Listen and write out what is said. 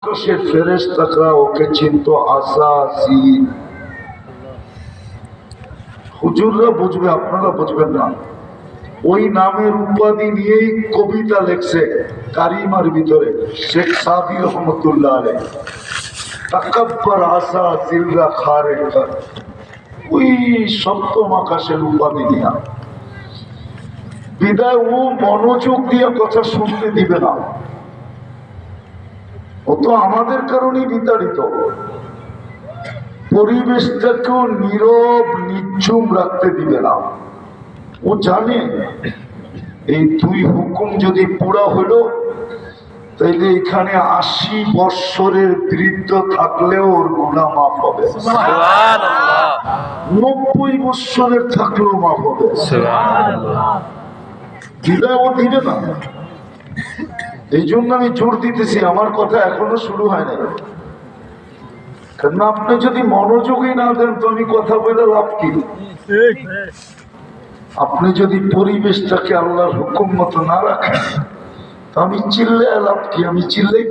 আকাশের ফেরেশতারা ওকে চিনত আসাসিন। হুজুররা বুঝবে, আপনারা বুঝবেন না। ওই নামের উপাধি নিয়েই কবিতা লেখছে কারিমার ভিতরে শেখ সাদি রহমতুল্লাহ আলাইহি। তাকাব্বার আসাসিলরা খারে কর, ওই সপ্তম আকাশের উপাধি নিয়ে বিদায় ও মনোযোগ দিয়ে কথা শুনতে দিবে না। ও তো আমাদের কারণেই বিতাড়িত। পরিবেশটাকেও নীরব নিঝুম রাখতে দিবে না। ও জানে এই দুই হুকুম যদি পুরা হলো তাইলে এখানে 80 বৎসরের বৃদ্ধ থাকলেও ওর গুনাহ মাফ হবে, 90 বৎসরের থাকলেও মাফ হবে। দিলে ও দিবে না। এই জন্য আমি জোর দিতেছি, আমার কথা এখনো শুরু হয় নাই। কারণ আপনি যদি মনোযোগই না দেন তো আমি কথা বলে লাভ কি? আপনি যদি পরিবেশটাকে আল্লাহর হুকুম মতো না রাখেন তো আমি চিল্লে লাভ কি? আমি চিল্লাই